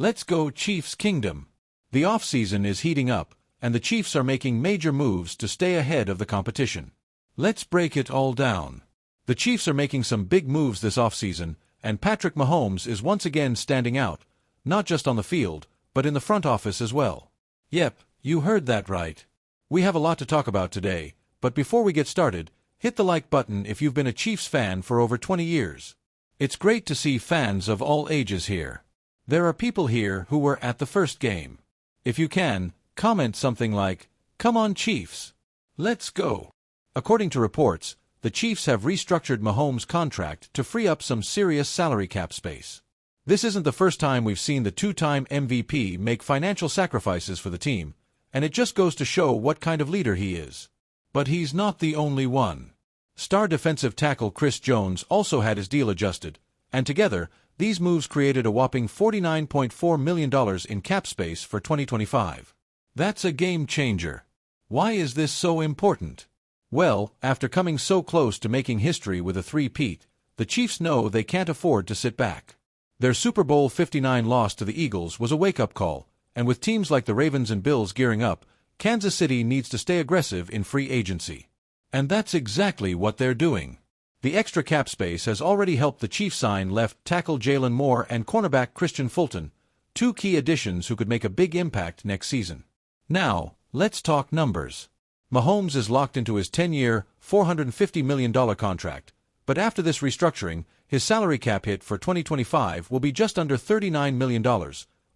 Let's go Chiefs Kingdom. The offseason is heating up, and the Chiefs are making major moves to stay ahead of the competition. Let's break it all down. The Chiefs are making some big moves this offseason, and Patrick Mahomes is once again standing out, not just on the field, but in the front office as well. Yep, you heard that right. We have a lot to talk about today, but before we get started, hit the like button if you've been a Chiefs fan for over 20 years. It's great to see fans of all ages here. There are people here who were at the first game. If you can, comment something like, "Come on Chiefs. Let's go." According to reports, the Chiefs have restructured Mahomes' contract to free up some serious salary cap space. This isn't the first time we've seen the two-time MVP make financial sacrifices for the team, and it just goes to show what kind of leader he is. But he's not the only one. Star defensive tackle Chris Jones also had his deal adjusted, and together, these moves created a whopping $49.4 million in cap space for 2025. That's a game changer. Why is this so important? Well, after coming so close to making history with a three-peat, the Chiefs know they can't afford to sit back. Their Super Bowl 59 loss to the Eagles was a wake-up call, and with teams like the Ravens and Bills gearing up, Kansas City needs to stay aggressive in free agency. And that's exactly what they're doing. The extra cap space has already helped the Chiefs sign left tackle Jalen Moore and cornerback Christian Fulton, two key additions who could make a big impact next season. Now, let's talk numbers. Mahomes is locked into his 10-year, $450 million contract, but after this restructuring, his salary cap hit for 2025 will be just under $39 million,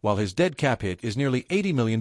while his dead cap hit is nearly $80 million.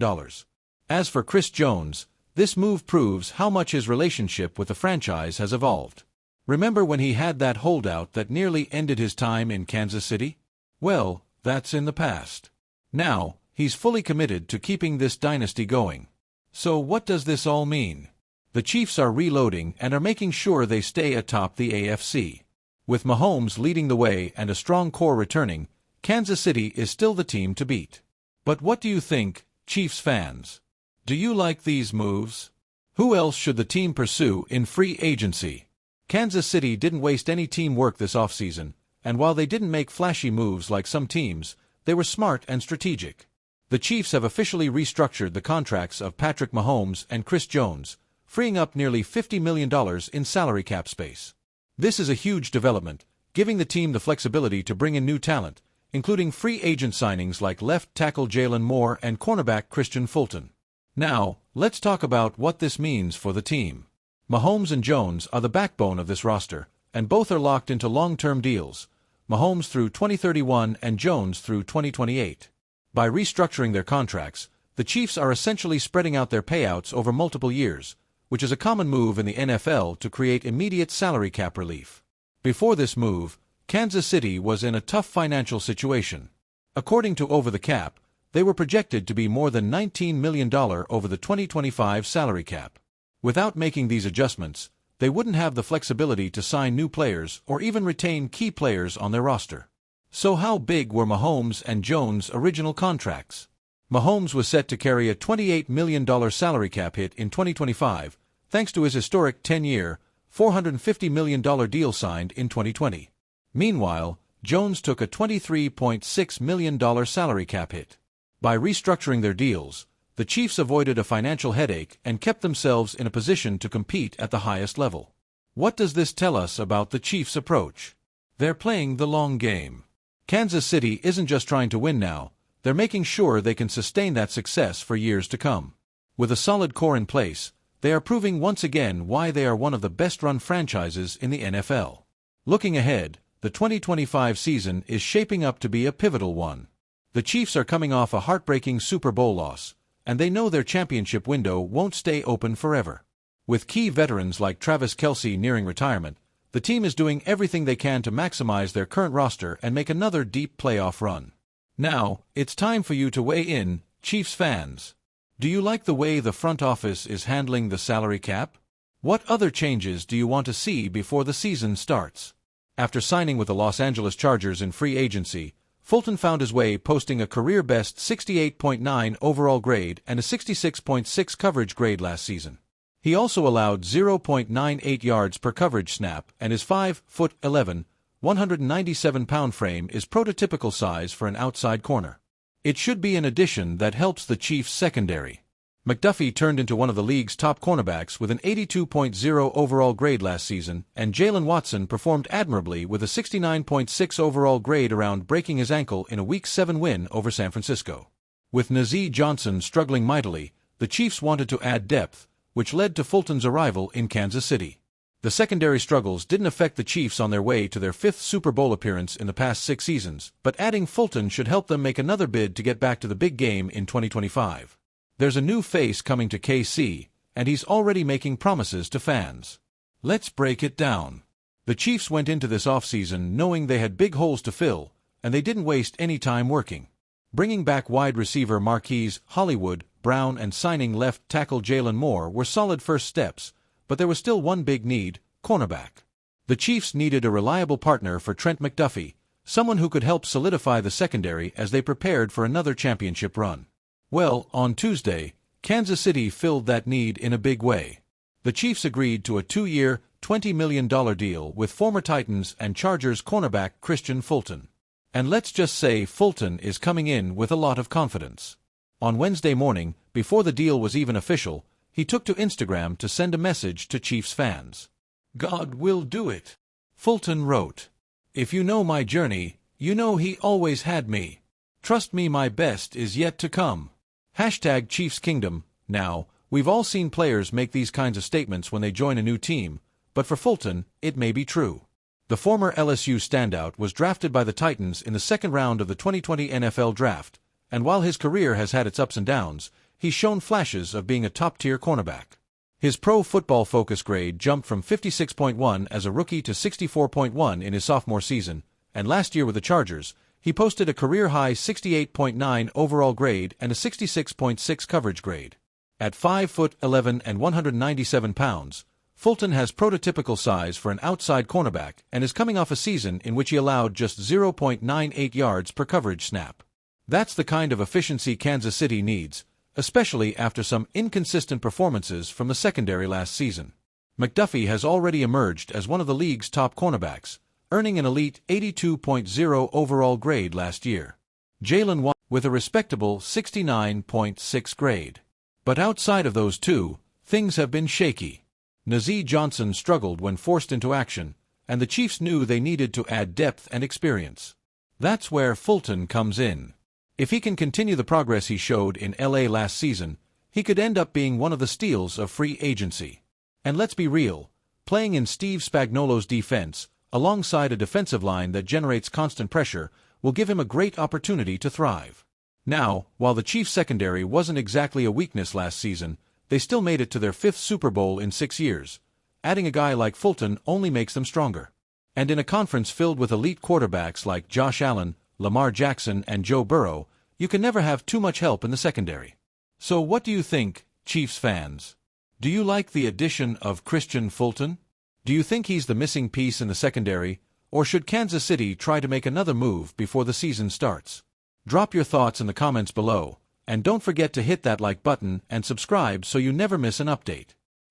As for Chris Jones, this move proves how much his relationship with the franchise has evolved. Remember when he had that holdout that nearly ended his time in Kansas City? Well, that's in the past. Now, he's fully committed to keeping this dynasty going. So what does this all mean? The Chiefs are reloading and are making sure they stay atop the AFC. With Mahomes leading the way and a strong core returning, Kansas City is still the team to beat. But what do you think, Chiefs fans? Do you like these moves? Who else should the team pursue in free agency? Kansas City didn't waste any teamwork this offseason, and while they didn't make flashy moves like some teams, they were smart and strategic. The Chiefs have officially restructured the contracts of Patrick Mahomes and Chris Jones, freeing up nearly $50 million in salary cap space. This is a huge development, giving the team the flexibility to bring in new talent, including free agent signings like left tackle Jalen Moore and cornerback Christian Fulton. Now, let's talk about what this means for the team. Mahomes and Jones are the backbone of this roster, and both are locked into long-term deals, Mahomes through 2031 and Jones through 2028. By restructuring their contracts, the Chiefs are essentially spreading out their payouts over multiple years, which is a common move in the NFL to create immediate salary cap relief. Before this move, Kansas City was in a tough financial situation. According to Over the Cap, they were projected to be more than $19 million over the 2025 salary cap. Without making these adjustments, they wouldn't have the flexibility to sign new players or even retain key players on their roster. So how big were Mahomes and Jones' original contracts? Mahomes was set to carry a $28 million salary cap hit in 2025, thanks to his historic 10-year, $450 million deal signed in 2020. Meanwhile, Jones took a $23.6 million salary cap hit. By restructuring their deals, the Chiefs avoided a financial headache and kept themselves in a position to compete at the highest level. What does this tell us about the Chiefs' approach? They're playing the long game. Kansas City isn't just trying to win now, they're making sure they can sustain that success for years to come. With a solid core in place, they are proving once again why they are one of the best-run franchises in the NFL. Looking ahead, the 2025 season is shaping up to be a pivotal one. The Chiefs are coming off a heartbreaking Super Bowl loss, and they know their championship window won't stay open forever. With key veterans like Travis Kelce nearing retirement, the team is doing everything they can to maximize their current roster and make another deep playoff run. Now, it's time for you to weigh in, Chiefs fans. Do you like the way the front office is handling the salary cap? What other changes do you want to see before the season starts? After signing with the Los Angeles Chargers in free agency, Fulton found his way posting a career-best 68.9 overall grade and a 66.6 coverage grade last season. He also allowed 0.98 yards per coverage snap, and his 5'11", 197-pound frame is prototypical size for an outside corner. It should be an addition that helps the Chiefs' secondary. McDuffie turned into one of the league's top cornerbacks with an 82.0 overall grade last season, and Jalen Watson performed admirably with a 69.6 overall grade around breaking his ankle in a Week 7 win over San Francisco. With Nazeeh Johnson struggling mightily, the Chiefs wanted to add depth, which led to Fulton's arrival in Kansas City. The secondary struggles didn't affect the Chiefs on their way to their 5th Super Bowl appearance in the past 6 seasons, but adding Fulton should help them make another bid to get back to the big game in 2025. There's a new face coming to KC, and he's already making promises to fans. Let's break it down. The Chiefs went into this offseason knowing they had big holes to fill, and they didn't waste any time working. Bringing back wide receiver Marquise Hollywood Brown and signing left tackle Jalen Moore were solid first steps, but there was still one big need: cornerback. The Chiefs needed a reliable partner for Trent McDuffie, someone who could help solidify the secondary as they prepared for another championship run. Well, on Tuesday, Kansas City filled that need in a big way. The Chiefs agreed to a 2-year, $20 million deal with former Titans and Chargers cornerback Kristian Fulton. And let's just say Fulton is coming in with a lot of confidence. On Wednesday morning, before the deal was even official, he took to Instagram to send a message to Chiefs fans. "God will do it," Fulton wrote. "If you know my journey, you know he always had me. Trust me, my best is yet to come." Hashtag Chiefs Kingdom. Now, we've all seen players make these kinds of statements when they join a new team, but for Fulton, it may be true. The former LSU standout was drafted by the Titans in the 2nd round of the 2020 NFL Draft, and while his career has had its ups and downs, he's shown flashes of being a top-tier cornerback. His Pro Football Focus grade jumped from 56.1 as a rookie to 64.1 in his sophomore season, and last year with the Chargers, he posted a career-high 68.9 overall grade and a 66.6 coverage grade. At 5'11" and 197 pounds, Fulton has prototypical size for an outside cornerback and is coming off a season in which he allowed just 0.98 yards per coverage snap. That's the kind of efficiency Kansas City needs, especially after some inconsistent performances from the secondary last season. McDuffie has already emerged as one of the league's top cornerbacks, earning an elite 82.0 overall grade last year. Jalen Watson with a respectable 69.6 grade. But outside of those two, things have been shaky. Nazeeh Johnson struggled when forced into action, and the Chiefs knew they needed to add depth and experience. That's where Fulton comes in. If he can continue the progress he showed in LA last season, he could end up being one of the steals of free agency. And let's be real, playing in Steve Spagnuolo's defense, alongside a defensive line that generates constant pressure, will give him a great opportunity to thrive. Now, while the Chiefs' secondary wasn't exactly a weakness last season, they still made it to their 5th Super Bowl in 6 years. Adding a guy like Fulton only makes them stronger. And in a conference filled with elite quarterbacks like Josh Allen, Lamar Jackson, and Joe Burrow, you can never have too much help in the secondary. So what do you think, Chiefs fans? Do you like the addition of Kristian Fulton? Do you think he's the missing piece in the secondary, or should Kansas City try to make another move before the season starts? Drop your thoughts in the comments below, and don't forget to hit that like button and subscribe so you never miss an update.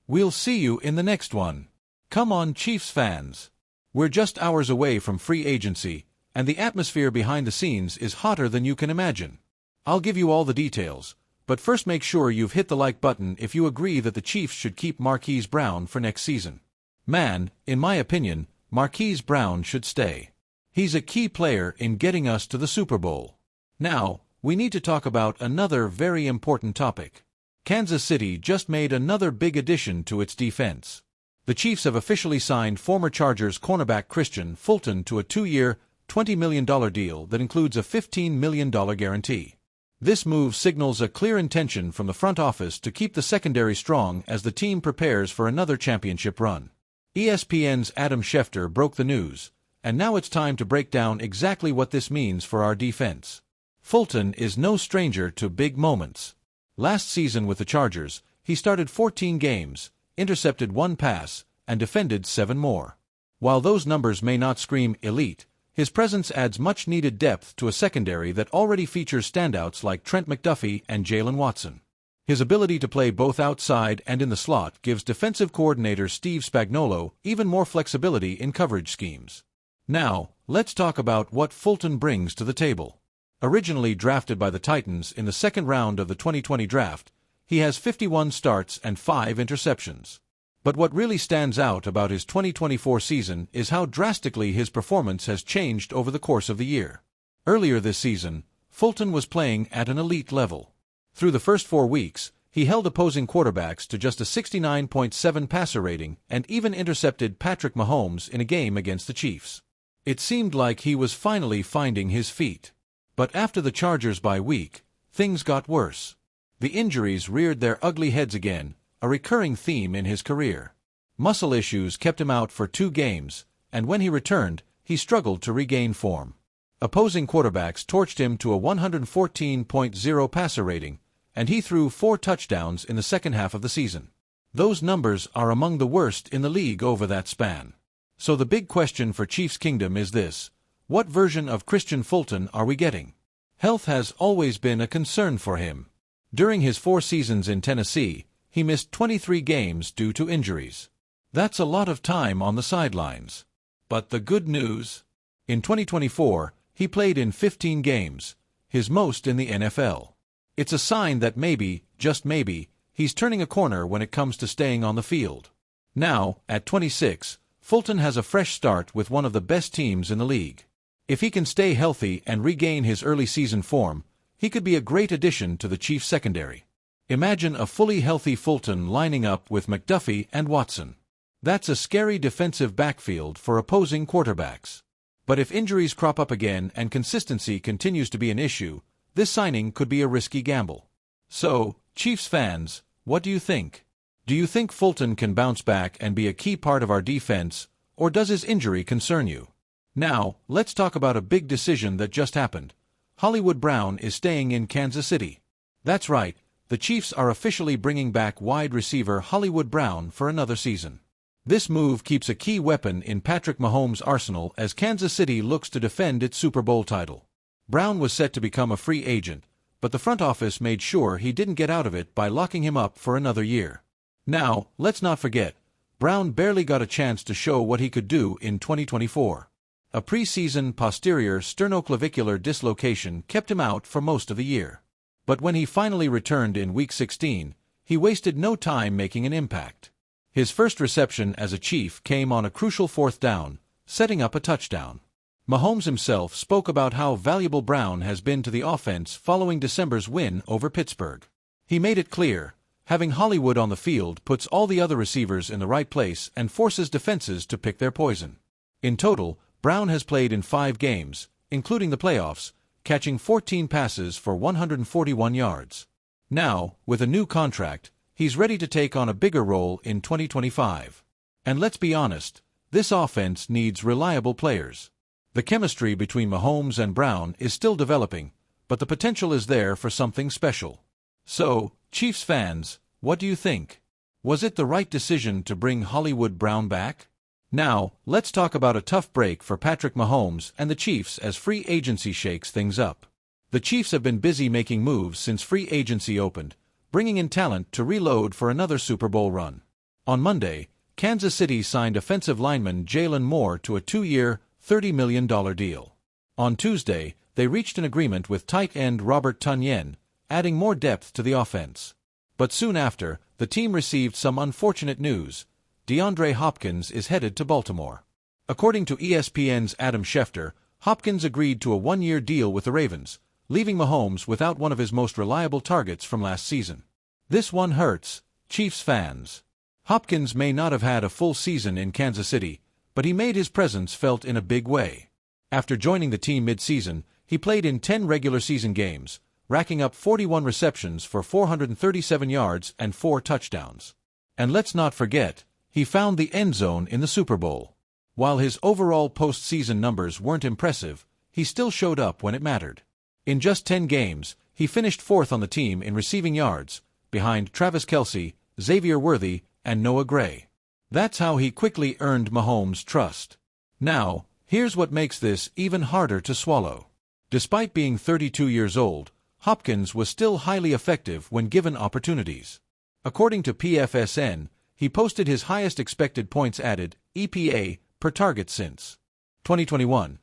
We'll see you in the next one. Come on, Chiefs fans. We're just hours away from free agency, and the atmosphere behind the scenes is hotter than you can imagine. I'll give you all the details, but first make sure you've hit the like button if you agree that the Chiefs should keep Marquise Brown for next season. Man, in my opinion, Marquise Brown should stay. He's a key player in getting us to the Super Bowl. Now, we need to talk about another very important topic. Kansas City just made another big addition to its defense. The Chiefs have officially signed former Chargers cornerback Kristian Fulton to a 2-year, $20 million deal that includes a $15 million guarantee. This move signals a clear intention from the front office to keep the secondary strong as the team prepares for another championship run. ESPN's Adam Schefter broke the news, and now it's time to break down exactly what this means for our defense. Fulton is no stranger to big moments. Last season with the Chargers, he started 14 games, intercepted 1 pass, and defended 7 more. While those numbers may not scream elite, his presence adds much-needed depth to a secondary that already features standouts like Trent McDuffie and Jalen Watson. His ability to play both outside and in the slot gives defensive coordinator Steve Spagnuolo even more flexibility in coverage schemes. Now, let's talk about what Fulton brings to the table. Originally drafted by the Titans in the second round of the 2020 draft, he has 51 starts and 5 interceptions. But what really stands out about his 2024 season is how drastically his performance has changed over the course of the year. Earlier this season, Fulton was playing at an elite level. Through the first 4 weeks, he held opposing quarterbacks to just a 69.7 passer rating and even intercepted Patrick Mahomes in a game against the Chiefs. It seemed like he was finally finding his feet. But after the Chargers bye week, things got worse. The injuries reared their ugly heads again, a recurring theme in his career. Muscle issues kept him out for 2 games, and when he returned, he struggled to regain form. Opposing quarterbacks torched him to a 114.0 passer rating, and he threw 4 touchdowns in the second half of the season. Those numbers are among the worst in the league over that span. So the big question for Chiefs Kingdom is this: what version of Christian Fulton are we getting? Health has always been a concern for him. During his 4 seasons in Tennessee, he missed 23 games due to injuries. That's a lot of time on the sidelines. But the good news? In 2024, he played in 15 games, his most in the NFL. It's a sign that maybe, just maybe, he's turning a corner when it comes to staying on the field. Now, at 26, Fulton has a fresh start with one of the best teams in the league. If he can stay healthy and regain his early season form, he could be a great addition to the Chiefs secondary. Imagine a fully healthy Fulton lining up with McDuffie and Watson. That's a scary defensive backfield for opposing quarterbacks. But if injuries crop up again and consistency continues to be an issue, this signing could be a risky gamble. So, Chiefs fans, what do you think? Do you think Fulton can bounce back and be a key part of our defense, or does his injury concern you? Now, let's talk about a big decision that just happened. Hollywood Brown is staying in Kansas City. That's right, the Chiefs are officially bringing back wide receiver Hollywood Brown for another season. This move keeps a key weapon in Patrick Mahomes' arsenal as Kansas City looks to defend its Super Bowl title. Brown was set to become a free agent, but the front office made sure he didn't get out of it by locking him up for another year. Now, let's not forget, Brown barely got a chance to show what he could do in 2024. A preseason posterior sternoclavicular dislocation kept him out for most of the year. But when he finally returned in Week 16, he wasted no time making an impact. His first reception as a Chief came on a crucial 4th down, setting up a touchdown. Mahomes himself spoke about how valuable Brown has been to the offense following December's win over Pittsburgh. He made it clear, having Hollywood on the field puts all the other receivers in the right place and forces defenses to pick their poison. In total, Brown has played in 5 games, including the playoffs, catching 14 passes for 141 yards. Now, with a new contract, he's ready to take on a bigger role in 2025. And let's be honest, this offense needs reliable players. The chemistry between Mahomes and Brown is still developing, but the potential is there for something special. So, Chiefs fans, what do you think? Was it the right decision to bring Hollywood Brown back? Now, let's talk about a tough break for Patrick Mahomes and the Chiefs as free agency shakes things up. The Chiefs have been busy making moves since free agency opened, bringing in talent to reload for another Super Bowl run. On Monday, Kansas City signed offensive lineman Jalen Moore to a 2-year, $30 million deal. On Tuesday, they reached an agreement with tight end Robert Tonyan, adding more depth to the offense. But soon after, the team received some unfortunate news. DeAndre Hopkins is headed to Baltimore. According to ESPN's Adam Schefter, Hopkins agreed to a 1-year deal with the Ravens, leaving Mahomes without one of his most reliable targets from last season. This one hurts, Chiefs fans. Hopkins may not have had a full season in Kansas City, but he made his presence felt in a big way. After joining the team mid-season, he played in 10 regular season games, racking up 41 receptions for 437 yards and 4 touchdowns. And let's not forget, he found the end zone in the Super Bowl. While his overall postseason numbers weren't impressive, he still showed up when it mattered. In just 10 games, he finished 4th on the team in receiving yards, behind Travis Kelce, Xavier Worthy, and Noah Gray. That's how he quickly earned Mahomes' trust. Now, here's what makes this even harder to swallow. Despite being 32 years old, Hopkins was still highly effective when given opportunities. According to PFSN, he posted his highest expected points added, EPA, per target since 2021.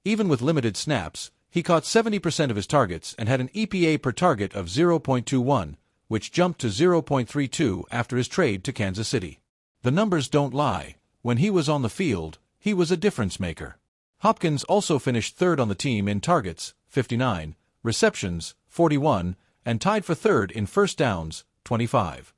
Even with limited snaps, He caught 70% of his targets and had an EPA per target of 0.21, which jumped to 0.32 after his trade to Kansas City. The numbers don't lie. When he was on the field, he was a difference maker. Hopkins also finished third on the team in targets, 59, receptions, 41, and tied for third in first downs, 25.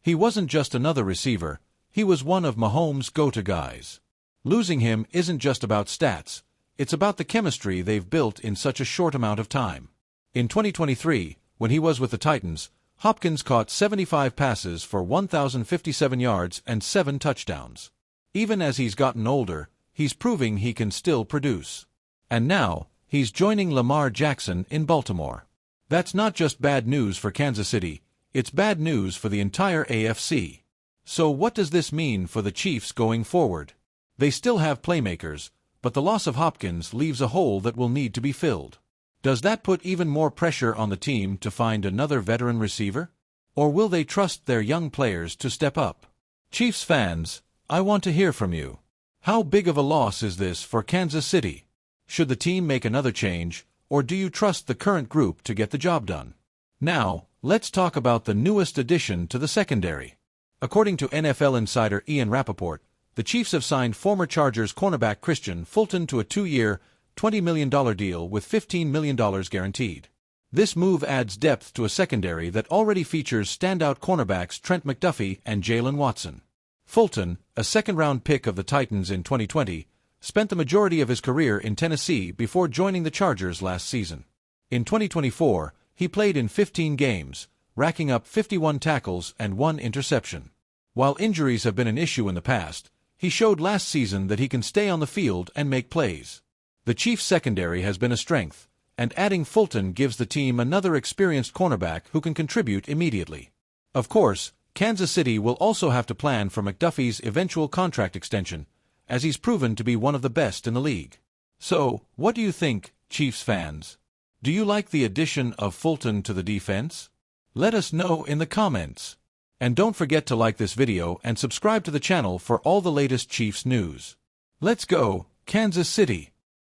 He wasn't just another receiver, he was one of Mahomes' go-to guys. Losing him isn't just about stats, it's about the chemistry they've built in such a short amount of time. In 2023, when he was with the Titans, Hopkins caught 75 passes for 1,057 yards and 7 touchdowns. Even as he's gotten older, he's proving he can still produce. And now, he's joining Lamar Jackson in Baltimore. That's not just bad news for Kansas City, it's bad news for the entire AFC. So what does this mean for the Chiefs going forward? They still have playmakers, but the loss of Hopkins leaves a hole that will need to be filled. Does that put even more pressure on the team to find another veteran receiver? Or will they trust their young players to step up? Chiefs fans, I want to hear from you. How big of a loss is this for Kansas City? Should the team make another change, or do you trust the current group to get the job done? Now, let's talk about the newest addition to the secondary. According to NFL insider Ian Rappaport, the Chiefs have signed former Chargers cornerback Christian Fulton to a 2-year, $20 million deal with $15 million guaranteed. This move adds depth to a secondary that already features standout cornerbacks Trent McDuffie and Jalen Watson. Fulton, a second-round pick of the Titans in 2020, spent the majority of his career in Tennessee before joining the Chargers last season. In 2024, he played in 15 games, racking up 51 tackles and 1 interception. While injuries have been an issue in the past, he showed last season that he can stay on the field and make plays. The Chiefs' secondary has been a strength, and adding Fulton gives the team another experienced cornerback who can contribute immediately. Of course, Kansas City will also have to plan for McDuffie's eventual contract extension, as he's proven to be one of the best in the league. So, what do you think, Chiefs fans? Do you like the addition of Fulton to the defense? Let us know in the comments. And don't forget to like this video and subscribe to the channel for all the latest Chiefs news. Let's go, Kansas City!